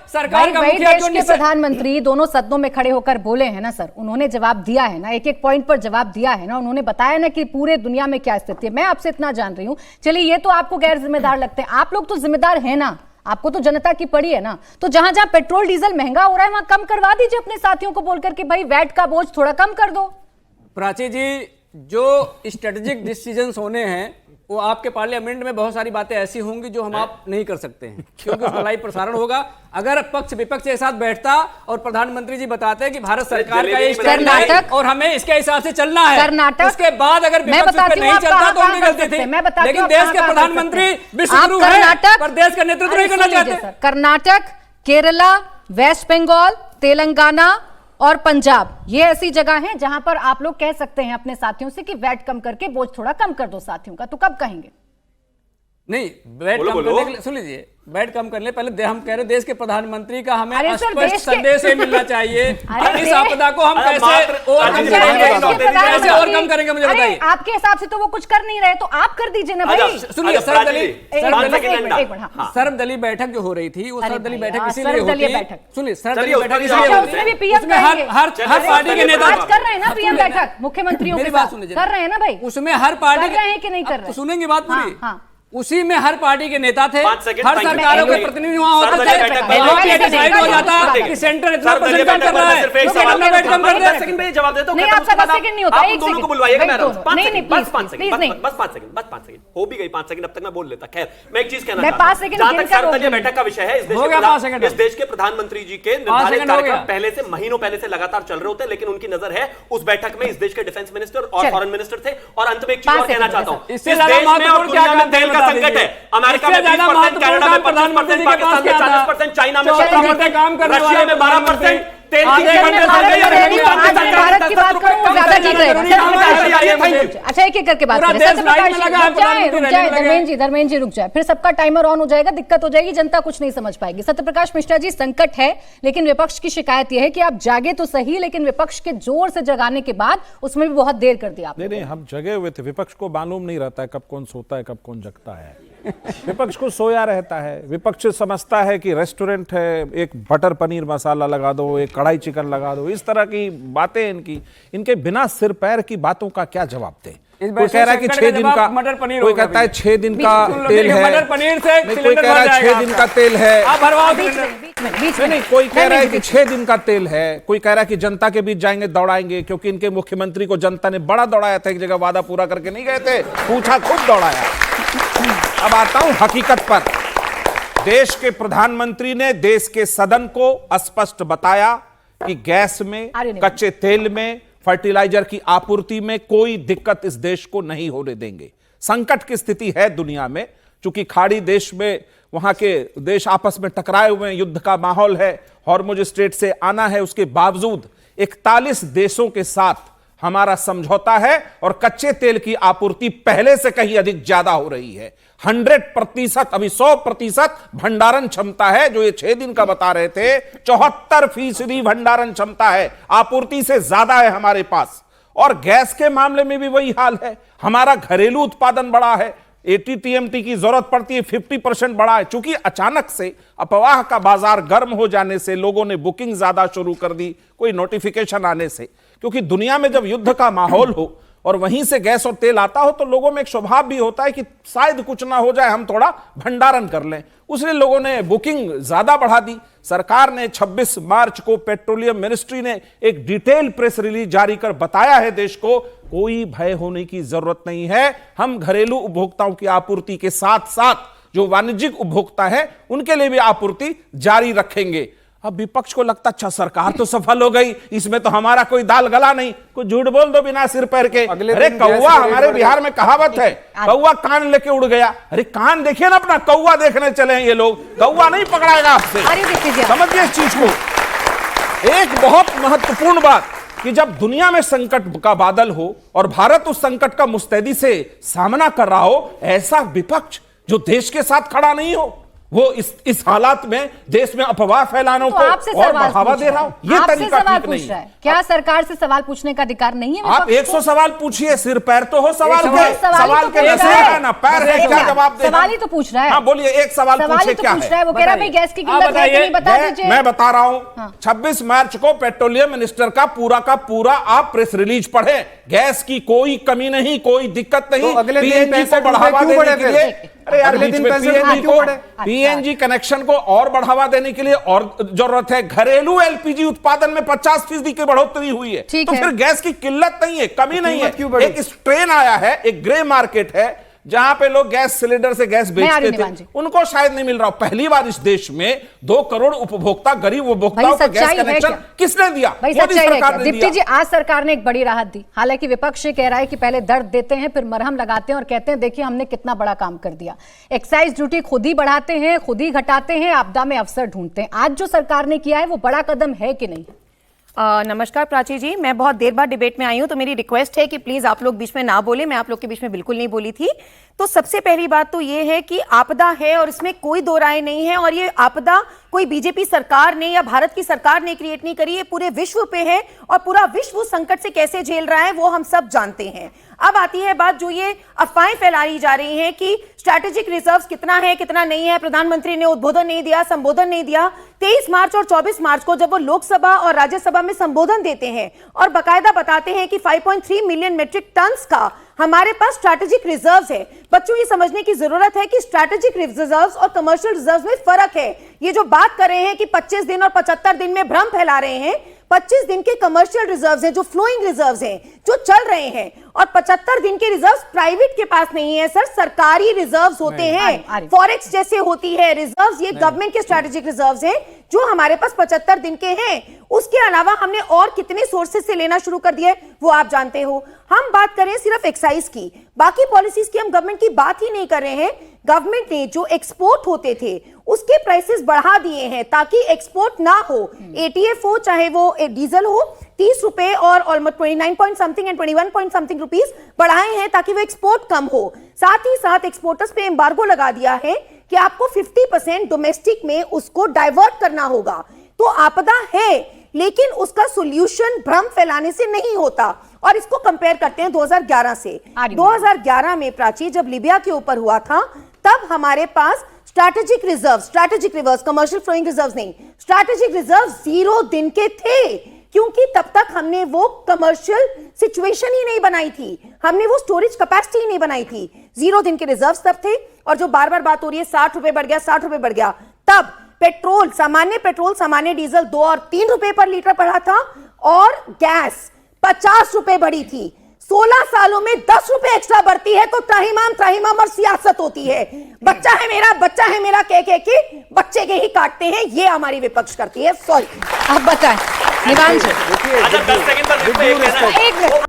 सरकार का मुखिया देश के प्रधानमंत्री दोनों सदनों में खड़े होकर बोले हैं ना सर, उन्होंने जवाब दिया है ना, एक एक पॉइंट पर जवाब दिया है ना, उन्होंने बताया ना कि पूरे दुनिया में क्या स्थिति है। मैं आपसे इतना जान रही हूं, चलिए ये तो आपको गैर जिम्मेदार लगते हैं, आप लोग तो जिम्मेदार है ना, आपको तो जनता की पड़ी है ना, तो जहां जहां पेट्रोल डीजल महंगा हो रहा है वहां कम करवा दीजिए अपने साथियों को बोलकर कि भाई वैट का बोझ थोड़ा कम कर दो। प्राची जी, जो स्ट्रेटेजिक डिसीजंस होने हैं वो आपके पार्लियामेंट में बहुत सारी बातें ऐसी होंगी जो हम आप नहीं कर सकते हैं, क्योंकि उसका लाइव प्रसारण होगा। अगर पक्ष विपक्ष एक साथ बैठता और प्रधानमंत्री जी बताते हैं कि भारत सरकार का ये स्टैंड है और हमें इसके हिसाब से चलना है, कर्नाटक, उसके बाद अगर विपक्ष पे नहीं चलता तो उनकी गलती थी। लेकिन देश के प्रधानमंत्री विश्वगुरु हैं पर देश का नेतृत्व नहीं करना चाहते। कर्नाटक, केरला, वेस्ट बंगाल, तेलंगाना और पंजाब, ये ऐसी जगह हैं जहां पर आप लोग कह सकते हैं अपने साथियों से कि वैट कम करके बोझ थोड़ा कम कर दो साथियों का, तो कब कहेंगे? नहीं, वैट कम करने के लिए सुन लीजिए, वैट कम करने पहले हम कह रहे देश के प्रधानमंत्री का हमें स्पष्ट संदेश मिलना चाहिए। इस आपदा को हम कैसे ओवरकम करेंगे मुझे बताइए। आपके हिसाब से तो वो कुछ कर नहीं रहे, तो आप कर दीजिए ना भाई। सुनिए, सर्वदलीय बैठक जो हो रही थी वो सर्वदलीय बैठक इसीलिए होती है। सुनिए, सर्वदलीय बैठक इसलिए उसमें हर पार्टी के नेता कर रहे हैं ना पीएम बैठक, मुख्यमंत्रियों मेरी बात सुनिए, कर रहे हैं ना भाई, उसमें हर पार्टी कर रहे हैं कि नहीं कर रहे? सुनेंगे बात पूरी। उसी में हर पार्टी के नेता थे, हर सरकारों के प्रतिनिधि वहां होते थे, हो जाता कि सेंटर इतना परसेंट कम कर रहा है, अपना वेट कम कर दे। सेकंड में जवाब देता हूं, नहीं आपका 10 सेकंड नहीं होता, एक दोनों को बुलवाइएगा। मैं बस 5 सेकंड, बस 5 सेकंड हो भी गई 5 सेकंड, अब तक मैं बोल लेता। खैर, मैं एक चीज कहना चाहता हूं, जहां तक सर्वदलीय बैठक का विषय है, इस देश के प्रधानमंत्री जी के निर्धारित कार्यक्रम पहले से महीनों पहले से लगातार चल रहे होते हैं, लेकिन उनकी नजर है उस बैठक में इस देश के डिफेंस मिनिस्टर और फॉरेन मिनिस्टर थे। और अंत में एक चीज और कहना चाहता हूं, इस देश में और दुनिया में तेल का संकट है। अमेरिका में 20%, कनाडा में 25%, पाकिस्तान में 40%, चाइना में 17%, रशिया में 12%, तेल की भारत की बात करूं ज्यादा ठीक रहेगा। अच्छा, एक एक करके बात करें। धर्मेंद्र जी रुक जाए, फिर सबका टाइमर ऑन हो जाएगा, दिक्कत हो जाएगी, जनता कुछ नहीं समझ पाएगी। सत्यप्रकाश मिश्रा जी, संकट है, लेकिन विपक्ष की शिकायत यह है कि आप जागे तो सही, लेकिन विपक्ष के जोर से जगाने के बाद उसमें भी बहुत देर कर दिया आपने। नहीं, हम जगे हुए थे, विपक्ष को मालूम नहीं रहता है कब कौन सोता है कब कौन जगता है। विपक्ष को सोया रहता है, विपक्ष समझता है कि रेस्टोरेंट है, एक बटर पनीर मसाला लगा दो, एक कढ़ाई चिकन लगा दो, इस तरह की बातें इनके बिना सिर पैर की बातों का क्या जवाब दें। कोई कह रहा है कि 6 दिन का मटर पनीर, कोई कहता है 6 दिन का तेल है, मटर पनीर से कोई कह रहा है 6 दिन का तेल है, नहीं कोई कह रहा है कि 6 दिन का तेल है, कोई कह रहा है कि जनता के बीच जाएंगे दौड़ाएंगे, क्योंकि इनके मुख्यमंत्री को जनता ने बड़ा दौड़ाया था, एक जगह वादा पूरा करके नहीं गए थे, पूछा खूब दौड़ाया। अब आता हूं हकीकत पर। देश के प्रधानमंत्री ने देश के सदन को स्पष्ट बताया कि गैस में, कच्चे तेल में, फर्टिलाइजर की आपूर्ति में कोई दिक्कत इस देश को नहीं होने देंगे। संकट की स्थिति है दुनिया में, चूंकि खाड़ी देश में वहां के देश आपस में टकराए हुए हैं, युद्ध का माहौल है, हॉर्मुज स्ट्रेट से आना है, उसके बावजूद 41 देशों के साथ हमारा समझौता है और कच्चे तेल की आपूर्ति पहले से कहीं अधिक ज्यादा हो रही है। 100%, अभी 100% भंडारण क्षमता है। जो ये 6 दिन का बता रहे थे, 74% भंडारण क्षमता है, आपूर्ति से ज्यादा है हमारे पास। और गैस के मामले में भी वही हाल है, हमारा घरेलू उत्पादन बड़ा है, 80 TMT की जरूरत पड़ती है, 50% बढ़ा है। चूंकि अचानक से अफवाह का बाजार गर्म हो जाने से लोगों ने बुकिंग ज्यादा शुरू कर दी, कोई नोटिफिकेशन आने से, क्योंकि दुनिया में जब युद्ध का माहौल हो और वहीं से गैस और तेल आता हो तो लोगों में एक स्वभाव भी होता है कि शायद कुछ ना हो जाए, हम थोड़ा भंडारण कर लें, उसलिए लोगों ने बुकिंग ज्यादा बढ़ा दी। सरकार ने 26 मार्च को पेट्रोलियम मिनिस्ट्री ने एक डिटेल प्रेस रिलीज जारी कर बताया है देश को, कोई भय होने की जरूरत नहीं है, हम घरेलू उपभोक्ताओं की आपूर्ति के साथ साथ जो वाणिज्यिक उपभोक्ता है उनके लिए भी आपूर्ति जारी रखेंगे। अब विपक्ष को लगता अच्छा सरकार तो सफल हो गई, इसमें तो हमारा कोई दाल गला नहीं, कुछ झूठ बोल दो बिना सिर पैर के। अरे कौवा, हमारे बिहार में कहावत है, कौवा कान लेके उड़ गया। अरे कान देखिए ना अपना, कौवा देखने चले हैं ये लोग, कौवा नहीं पकड़ाएगा आपसे, समझिए इस चीज को। एक बहुत महत्वपूर्ण बात कि जब दुनिया में संकट का बादल हो और भारत उस संकट का मुस्तैदी से सामना कर रहा हो, ऐसा विपक्ष जो देश के साथ खड़ा नहीं हो, वो इस हालात में देश में अफवाह फैलाने को आपसे और बढ़ावा दे रहा हूं, ये तरीका ठीक नहीं है। क्या सरकार से सवाल पूछने का अधिकार नहीं है? आप 100 सवाल पूछिए, सिर पैर तो हो सवाल के, सवाल के है ना, पैर है, क्या जवाब दे? सवाल ही तो पूछ रहा है। हाँ बोलिए, एक सवाल पूछे, क्या है? वो कह रहा है गैस की कीमत है कि नहीं, बता दीजिए। मैं बता रहा हूं, 26 मार्च को पेट्रोलियम मिनिस्टर का पूरा आप प्रेस रिलीज पढ़े। गैस की कोई कमी नहीं, कोई दिक्कत नहीं, पीएनजी को बढ़ावा देने के लिए, अरे यार पीएनजी कनेक्शन को और बढ़ावा देने के लिए और जरूरत है। घरेलू एलपीजी उत्पादन में 50% की बढ़ोतरी हुई है, तो फिर गैस की किल्लत नहीं है, कमी नहीं है। एक स्ट्रेन आया है, एक ग्रे मार्केट है जहां पे लोग गैस सिलेंडर से गैस बेचते थे, उनको शायद नहीं मिल रहा। पहली बार इस देश में 2 करोड़ उपभोक्ता, गरीब उपभोक्ताओं को गैस कनेक्शन किसने दिया? मोदी सरकार ने दिया। दीप्ति जी, आज सरकार ने एक बड़ी राहत दी। हालांकि विपक्ष ये कह रहा है कि पहले दर्द देते हैं, फिर मरहम लगाते हैं और कहते हैं देखिए हमने कितना बड़ा काम कर दिया। एक्साइज ड्यूटी खुद ही बढ़ाते हैं, खुद ही घटाते हैं, आपदा में अवसर ढूंढते हैं। आज जो सरकार ने किया है वो बड़ा कदम है कि नहीं? नमस्कार प्राची जी, मैं बहुत देर बाद डिबेट में आई हूं, तो मेरी रिक्वेस्ट है कि प्लीज आप लोग बीच में ना बोले। मैं आप लोग के बीच में बिल्कुल नहीं बोली थी। तो सबसे पहली बात तो ये है कि आपदा है और इसमें कोई दो राय नहीं है, और ये आपदा कोई बीजेपी सरकार ने या भारत की सरकार ने क्रिएट नहीं करी है, पूरे विश्व पे है और पूरा विश्व संकट से कैसे झेल रहा है वो हम सब जानते हैं। अब आती है बात जो ये अफवाहें फैलाई जा रही हैं कि स्ट्रैटेजिक रिजर्व्स कितना है कितना नहीं है। प्रधानमंत्री ने उद्बोधन नहीं दिया, संबोधन नहीं दिया। 23 मार्च और 24 मार्च को जब वो लोकसभा और राज्यसभा में संबोधन देते हैं और बाकायदा बताते हैं कि 5.3 मिलियन मेट्रिक टन्स का हमारे पास स्ट्रैटेजिक रिजर्व्स है। बच्चों, ये समझने की जरूरत है कि स्ट्रैटेजिक रिजर्व्स और कमर्शियल रिजर्व्स में फर्क है। ये जो बात कर रहे हैं कि 25 दिन और 75 दिन में भ्रम फैला रहे हैं, 25 दिन के कमर्शियल रिजर्व्स हैं, जो फ्लोइंग रिजर्व्स हैं, जो चल रहे हैं, और 75 दिन के रिजर्व्स प्राइवेट के पास नहीं है सर, सरकारी रिजर्व्स होते हैं, फॉरेक्स जैसे होती है रिजर्व्स। ये गवर्नमेंट के स्ट्रैटेजिक रिजर्व्स हैं जो हमारे पास 75 दिन के हैं। उसके अलावा हमने और कितने सोर्सेज से लेना शुरू कर दिया है वो आप जानते हो। हम बात करें सिर्फ एक्साइज की, बाकी पॉलिसीज की हम गवर्नमेंट की बात ही नहीं कर रहे हैं। गवर्नमेंट ने जो एक्सपोर्ट होते थे उसके प्राइसेस बढ़ा दिए हैं ताकि एक्सपोर्ट ना हो। एटीएफ हो चाहे वो डीजल हो, 30 रुपए और almost 29 point something and 21 point something rupees बढ़ाए हैं ताकि वो एक्सपोर्ट कम हो। साथ ही साथ एक्सपोर्टर्स पे एम्बार्गो लगा दिया है कि आपको 50% डोमेस्टिक में उसको डाइवर्ट करना होगा। तो आपदा है लेकिन उसका सॉल्यूशन भ्रम फैलाने से नहीं होता। और इसको कंपेयर करते हैं 2011 से। 2011 में प्राची जब लीबिया के ऊपर हुआ था तब हमारे पास strategic reserves, commercial flowing reserves नहीं, स्ट्रैटेजिक रिजर्व्स 0 दिन के थे, क्योंकि तब तक हमने वो कमर्शियल सिचुएशन ही नहीं बनाई थी, हमने वो स्टोरेज कैपेसिटी ही नहीं बनाई थी। 0 दिन के रिजर्व्स तब थे। और जो बार बार बात हो रही है 60 रुपए बढ़ गया, 60 रुपए बढ़ गया, तब पेट्रोल, सामान्य डीजल 2 और 3 रुपए पर लीटर बढ़ा था और गैस 50 रुपए बढ़ी थी। 16 सालों में 10 रुपए एक्स्ट्रा बढ़ती है तो त्राहिमाम और सियासत होती है। बच्चा है मेरा कह के बच्चे के ही काटते हैं, ये हमारी विपक्ष करती है। सॉरी, आप बताएं निवांश। अच्छा 10 सेकंड पर